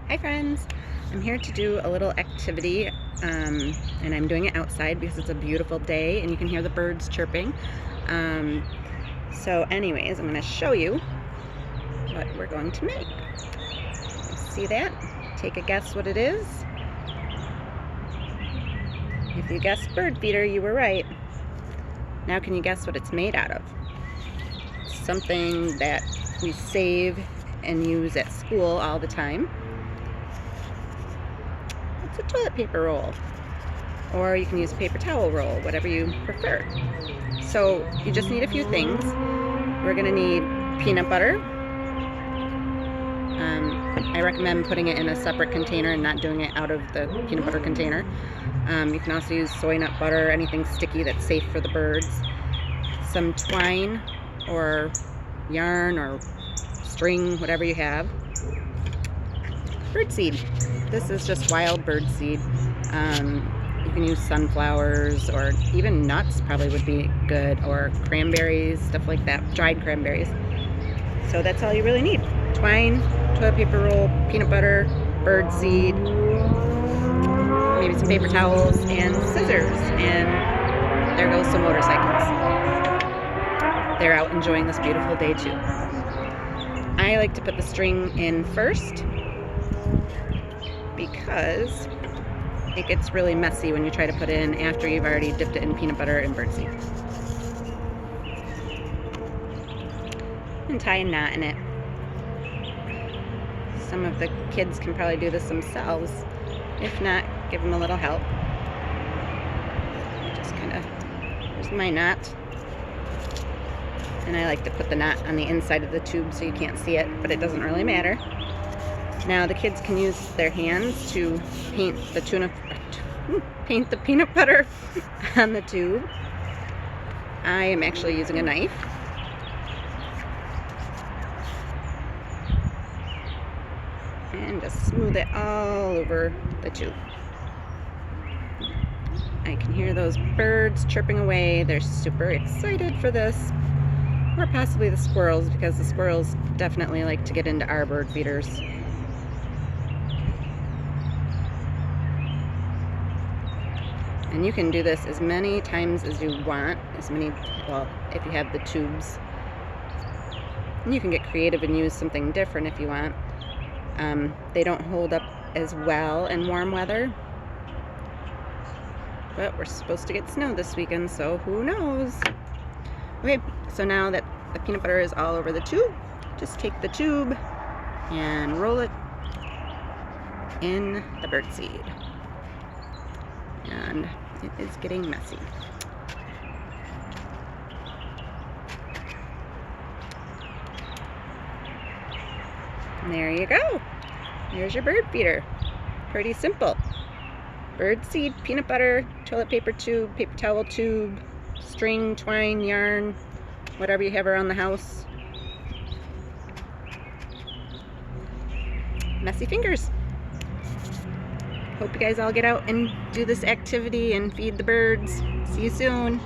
Hi friends! I'm here to do a little activity and I'm doing it outside because it's a beautiful day and you can hear the birds chirping. So anyways, I'm going to show you what we're going to make. See that? Take a guess what it is. If you guessed bird feeder, you were right. Now can you guess what it's made out of? Something that we save and use at school all the time. It's a toilet paper roll, or you can use a paper towel roll, whatever you prefer. So you just need a few things. We're going to need peanut butter. I recommend putting it in a separate container and not doing it out of the peanut butter container. You can also use soy nut butter, anything sticky that's safe for the birds. Some twine or yarn or string, whatever you have. Birdseed. This is just wild bird seed. You can use sunflowers or even nuts probably would be good, or cranberries, stuff like that, dried cranberries. So that's all you really need. Twine, toilet paper roll, peanut butter, bird seed, maybe some paper towels, and scissors. And there goes some motorcycles. They're out enjoying this beautiful day too. I like to put the string in first because it gets really messy when you try to put it in after you've already dipped it in peanut butter and birdseed. And tie a knot in it. Some of the kids can probably do this themselves. If not, give them a little help. Just kind of, here's my knot. And I like to put the knot on the inside of the tube so you can't see it, but it doesn't really matter. Now the kids can use their hands to paint the peanut butter on the tube. I am actually using a knife. And just smooth it all over the tube. I can hear those birds chirping away. They're super excited for this. Or possibly the squirrels, because the squirrels definitely like to get into our bird feeders. And you can do this as many times as you want, well, if you have the tubes. And you can get creative and use something different if you want. They don't hold up as well in warm weather. But we're supposed to get snow this weekend, so who knows? Okay, so now that the peanut butter is all over the tube, just take the tube and roll it in the birdseed. And it is getting messy. And there you go. Here's your bird feeder. Pretty simple. Bird seed, peanut butter, toilet paper tube, paper towel tube, string, twine, yarn, whatever you have around the house. Messy fingers. Hope you guys all get out and do this activity and feed the birds. See you soon.